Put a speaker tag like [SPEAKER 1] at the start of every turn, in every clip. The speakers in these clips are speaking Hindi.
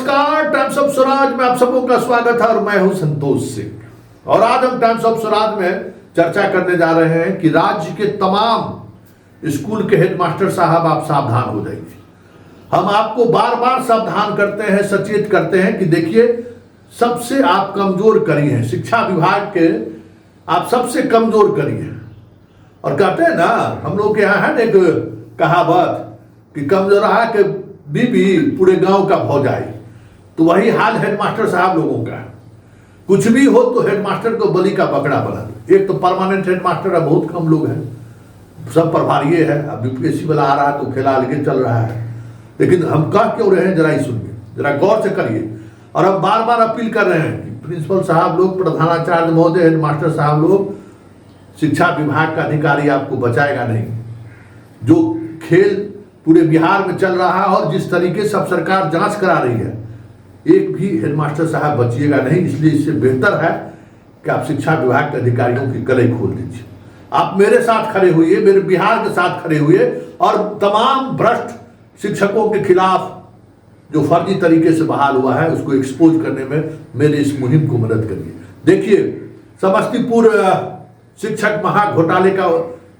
[SPEAKER 1] नमस्कार, टाइम्स ऑफ स्वराज में आप सबों का स्वागत है और मैं हूं संतोष सिंह। और आज हम टाइम्स ऑफ स्वराज में चर्चा करने जा रहे हैं कि राज्य के तमाम स्कूल के हेडमास्टर साहब आप सावधान हो जाइए। हम आपको बार बार सावधान करते हैं, सचेत करते हैं कि देखिए सबसे आप कमजोर करी हैं, शिक्षा विभाग के आप सबसे कमजोर करी हैं। और कहते हैं ना, हम लोग के यहाँ है ना एक कहावत कि कमजोर के बीबी पूरे गांव का भौजाई। तो वही हाल हेडमास्टर साहब लोगों का। कुछ भी हो तो हेडमास्टर को बलि का बकरा बना दो। एक तो परमानेंट हेडमास्टर है, बहुत कम लोग हैं, सब प्रभारी है। अब यूपीएससी वाला आ रहा है तो खेला लेके चल रहा है। लेकिन हम कह क्यों रहे हैं, जरा ही सुनिए, जरा गौर से करिए। और हम बार बार अपील कर रहे हैं कि प्रिंसिपल साहब लोग, प्रधानाचार्य महोदय, हेडमास्टर साहब लोग, शिक्षा विभाग का अधिकारी आपको बचाएगा नहीं। जो खेल पूरे बिहार में चल रहा है और जिस तरीके से अब सरकार जांच करा रही है, एक भी हेडमास्टर साहब बचिएगा नहीं। इसलिए इससे बेहतर है कि आप शिक्षा विभाग के अधिकारियों की गले खोल दीजिए। आप मेरे साथ खड़े हुए, मेरे बिहार के साथ खड़े हुए और तमाम भ्रष्ट शिक्षकों के खिलाफ जो फर्जी तरीके से बहाल हुआ है उसको एक्सपोज करने में मेरे इस मुहिम को मदद करिए। देखिए, समस्तीपुर शिक्षक महाघोटाले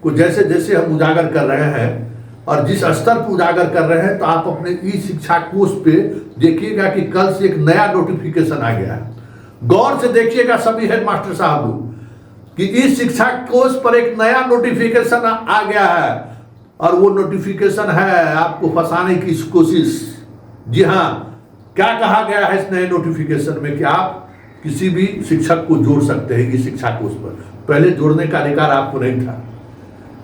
[SPEAKER 1] को जैसे जैसे हम उजागर कर रहे हैं और जिस स्तर पर उजागर कर रहे हैं, तो आप अपने ई शिक्षा कोष पे देखिएगा कि कल से एक नया नोटिफिकेशन आ गया है। गौर से देखिएगा सभी हेडमास्टर साहब लोग कि ई शिक्षा कोष पर एक नया नोटिफिकेशन आ गया है। और वो नोटिफिकेशन है आपको फंसाने की कोशिश। जी हाँ, क्या कहा गया है इस नए नोटिफिकेशन में कि आप किसी भी शिक्षक को जोड़ सकते हैं ई शिक्षा कोष पर। पहले जोड़ने का अधिकार आपको नहीं था,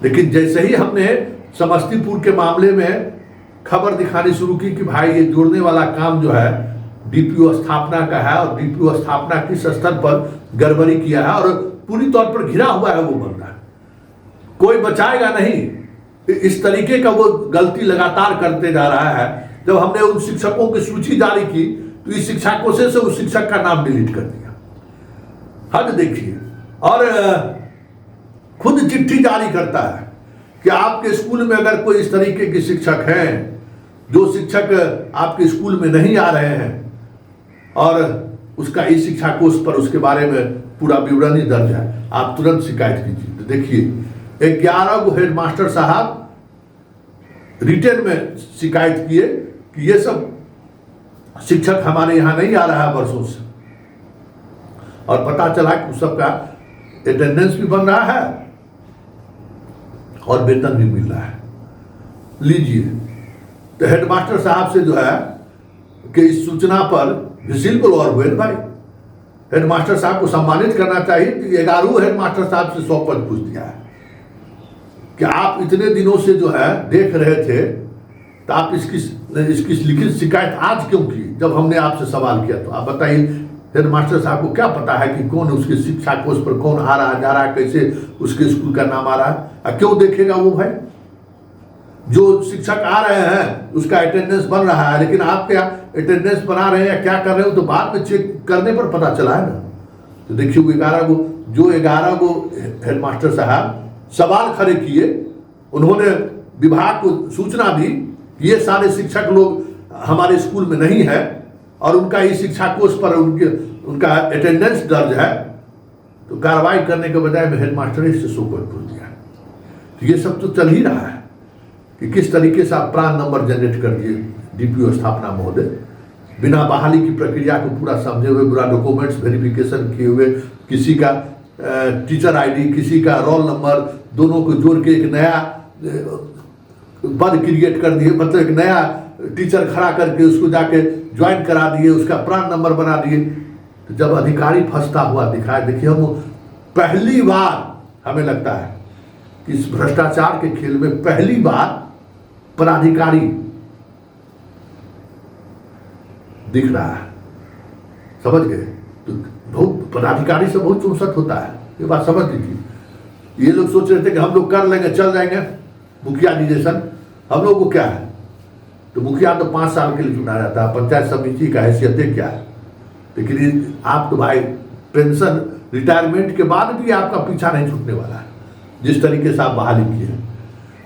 [SPEAKER 1] लेकिन जैसे ही हमने समस्तीपुर के मामले में खबर दिखानी शुरू की कि भाई ये जोड़ने वाला काम जो है डीपीओ स्थापना का है और डीपीओ स्थापना किस स्तर पर गड़बड़ी किया है और पूरी तौर पर घिरा हुआ है वो बंदा, कोई बचाएगा नहीं। इस तरीके का वो गलती लगातार करते जा रहा है। जब हमने उन शिक्षकों की सूची जारी की तो इस शिक्षा कोष से उस शिक्षक का नाम डिलीट कर दिया। हद देखिए। और खुद चिट्ठी जारी करता है कि आपके स्कूल में अगर कोई इस तरीके के शिक्षक हैं, जो शिक्षक आपके स्कूल में नहीं आ रहे हैं और उसका ई शिक्षा कोष पर उसके बारे में पूरा विवरणी दर्ज है, आप तुरंत शिकायत कीजिए। तो देखिए 11 को हेडमास्टर साहब रिटर्न में शिकायत किए कि ये सब शिक्षक हमारे यहाँ नहीं आ रहा है वर्षों से। और पता चला कि उस सबका अटेंडेंस भी बन रहा है और वेतन भी मिल रहा है। लीजिए, तो हेडमास्टर साहब से जो है कि इस सूचना पर विजिल ब्लोअर हुए भाई। हेडमास्टर साहब को सम्मानित करना चाहिए कि 11 हेडमास्टर साहब से 100 पद पूछ दिया है कि आप इतने दिनों से जो है देख रहे थे, तो आप इसकी लिखित शिकायत आज क्यों की जब हमने आपसे सवाल किया? तो आप बताइए, हेडमास्टर साहब को क्या पता है कि कौन उसके शिक्षा कोष पर कौन आ रहा जा रहा है, कैसे उसके स्कूल का नाम आ रहा है? क्यों देखेगा वो भाई? जो शिक्षक आ रहे हैं उसका अटेंडेंस बन रहा है, लेकिन आप क्या अटेंडेंस बना रहे हैं या क्या कर रहे हो तो बाद में चेक करने पर पता चला है ना। तो देखिए वो 11 को हेडमास्टर साहब सवाल खड़े किए, उन्होंने विभाग को सूचना दी कि ये सारे शिक्षक लोग हमारे स्कूल में नहीं है और उनका ई शिक्षा कोष पर उनका अटेंडेंस दर्ज है। तो कार्रवाई करने के बजाय में हेडमास्टर ने इससे शोकत कर दिया। तो ये सब तो चल ही रहा है कि किस तरीके से आप प्राण नंबर जनरेट कर दिए डीपीओ स्थापना महोदय, बिना बहाली की प्रक्रिया को पूरा समझे हुए, पूरा डॉक्यूमेंट्स वेरिफिकेशन किए हुए, किसी का टीचर आईडी, किसी का रोल नंबर, दोनों को जोड़ के एक नया पद क्रिएट कर दिए, मतलब एक नया टीचर खड़ा करके उसको जाके ज्वाइन करा दिए, उसका प्राण नंबर बना दिए। तो जब अधिकारी फंसता हुआ दिखाए, देखिए हम पहली बार हमें लगता है कि इस भ्रष्टाचार के खेल में पहली बार पदाधिकारी दिख रहा है। समझ गए? तो बहुत पदाधिकारी से बहुत चौसठ होता है, ये बात समझ लीजिए। ये लोग सोच रहे थे कि हम लोग कर लेंगे, चल जाएंगे मुखिया जी जैसन। हम लोग को क्या है, तो मुखिया तो 5 साल के लिए चुना जाता है, पंचायत समिति का हैसियत क्या है। लेकिन आप तो भाई पेंशन रिटायरमेंट के बाद भी आपका पीछा नहीं छूटने वाला है, जिस तरीके से आप बहाली किए।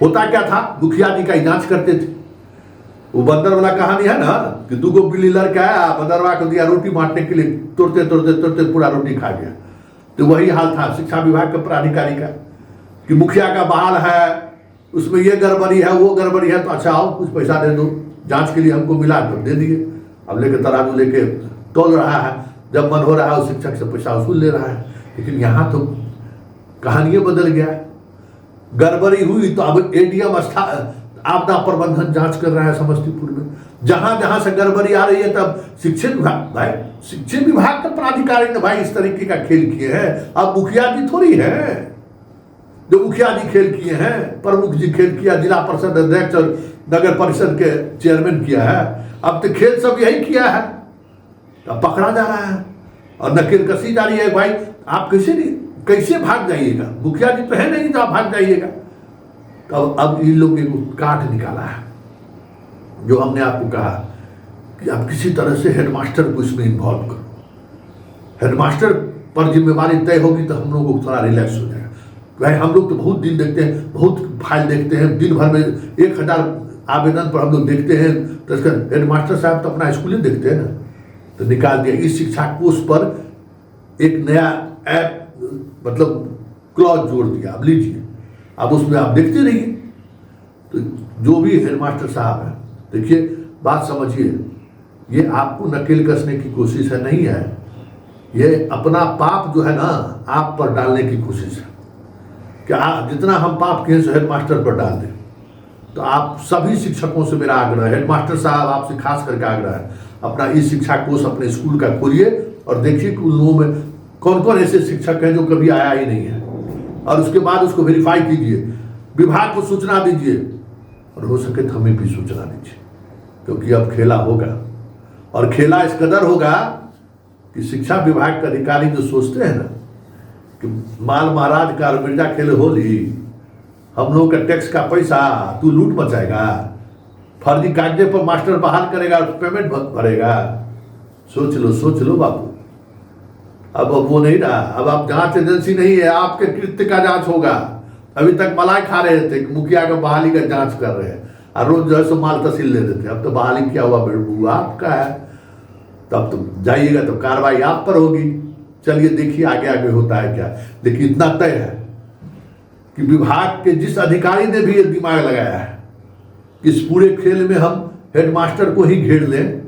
[SPEAKER 1] होता क्या था, मुखिया जी का जांच करते थे वो बंदर वाला कहानी है ना कि 2 बिल्ली लड़के आया, बंदरवा को दिया रोटी बांटने के लिए, तोड़ते तोड़ते तोड़ते पूरा रोटी खा गया। तो वही हाल था शिक्षा विभाग के प्राधिकारी का कि मुखिया का बहाल है, उसमें ये गड़बड़ी है वो गड़बड़ी है, तो अच्छा आओ कुछ पैसा दे दो, जांच के लिए हमको मिला तो दे दिए। अब लेके तराजू लेके तोल रहा है, जब मन हो रहा है उस शिक्षक से पैसा वसूल ले रहा है। लेकिन यहाँ तो कहानी बदल गया, गड़बड़ी हुई तो अब एडीएम आपदा प्रबंधन जांच कर रहा है समस्तीपुर में। जहां जहां से गड़बड़ी आ रही है तब शिक्षा विभाग, भाई शिक्षा विभाग के प्राधिकारी ने भाई इस तरीके का खेल किए हैं। अब मुखिया जी थोड़ी है जो मुखिया जी खेल किए हैं, प्रमुख जी खेल किया, जिला परिषद अध्यक्ष और नगर परिषद के चेयरमैन किया है। अब तो खेल सब यही किया है, अब पकड़ा जा रहा है और नकेल कसी जा रही है। भाई आप कैसे भाग जाइएगा, मुखिया जी तो है नहीं तो आप भाग जाइएगा। तो अब इन लोग ने काट निकाला है, जो हमने आपको कहा कि आप किसी तरह से हेडमास्टर को इसमें इन्वॉल्व करो। हेडमास्टर पर जिम्मेवारी तय होगी तो हम लोगों को थोड़ा रिलैक्स हो जाएगा। भाई हम लोग तो बहुत दिन देखते हैं, बहुत फाइल देखते हैं, दिन भर में 1000 आवेदन पर हम लोग देखते हैं, तो इसका हेडमास्टर साहब तो अपना स्कूल ही देखते हैं ना। तो निकाल दिया, इस शिक्षा कोष पर एक नया ऐप मतलब क्लॉज जोड़ दिया, अब लीजिए, अब उसमें आप देखते रहिए। तो जो भी हेडमास्टर साहब है, देखिए बात समझिए, ये आपको नकेल कसने की कोशिश है नहीं है, ये अपना पाप जो है ना आप पर डालने की कोशिश है कि जितना हम पाप किए सो हेडमास्टर पर डाल दें। तो आप सभी शिक्षकों से मेरा आग्रह है, हेडमास्टर साहब आपसे खास करके आग्रह है, अपना ई शिक्षा कोष अपने स्कूल का खोलिए और देखिए कि उन लोगों में कौन कौन ऐसे शिक्षक हैं जो कभी आया ही नहीं है, और उसके बाद उसको वेरीफाई कीजिए, विभाग को सूचना दीजिए और हो सके तो हमें भी सूचना दीजिए, क्योंकि अब खेला होगा। और खेला इस कदर होगा कि शिक्षा विभाग के अधिकारी जो सोचते हैं ना कि माल महाराज का मिर्जा खेल होली, हम लोग का टैक्स का पैसा तू लूट मचाएगा, फर्जी कागजे पर मास्टर बहाल करेगा, पेमेंट भरेगा। सोच लो बाबू, अब वो नहीं रहा। अब आप जांच एजेंसी नहीं है, आपके कृत्य का जांच होगा। अभी तक मलाई खा रहे थे कि मुखिया का बहाली का जांच कर रहे हैं और रोज जो है सो माल तहसील ले रहे थे। अब तो बहाली क्या हुआ बेड़बू आपका है, तब तो जाइएगा तो कार्रवाई आप पर होगी। चलिए देखिए आगे आगे होता है क्या। लेकिन इतना तय है कि विभाग के जिस अधिकारी ने भी ये दिमाग लगाया है कि इस पूरे खेल में हम हेडमास्टर को ही घेर लें,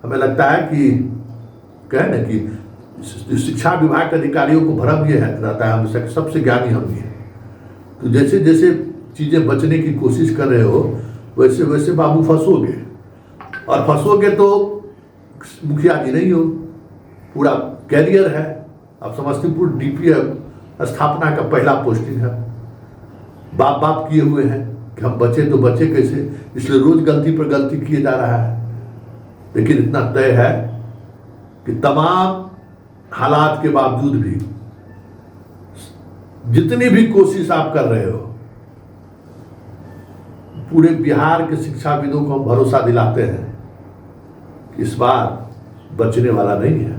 [SPEAKER 1] हमें लगता है कि कहे ना कि शिक्षा विभाग के अधिकारियों को भ्रम ये रहता है हमेशा कि सबसे ज्ञानी हम ही हैं। तो जैसे जैसे चीजें बचने की कोशिश कर रहे हो वैसे वैसे बाबू फंसोगे, और फंसोगे तो मुखिया जी नहीं हो, पूरा कैरियर है। अब समस्तीपुर डीपीएम स्थापना का पहला पोस्टिंग है, बाप किए हुए हैं कि हम बचे तो बचे कैसे, इसलिए रोज गलती पर गलती किए जा रहा है। लेकिन इतना तय है कि तमाम हालात के बावजूद भी जितनी भी कोशिश आप कर रहे हो, पूरे बिहार के शिक्षाविदों को हम भरोसा दिलाते हैं कि इस बार बचने वाला नहीं है।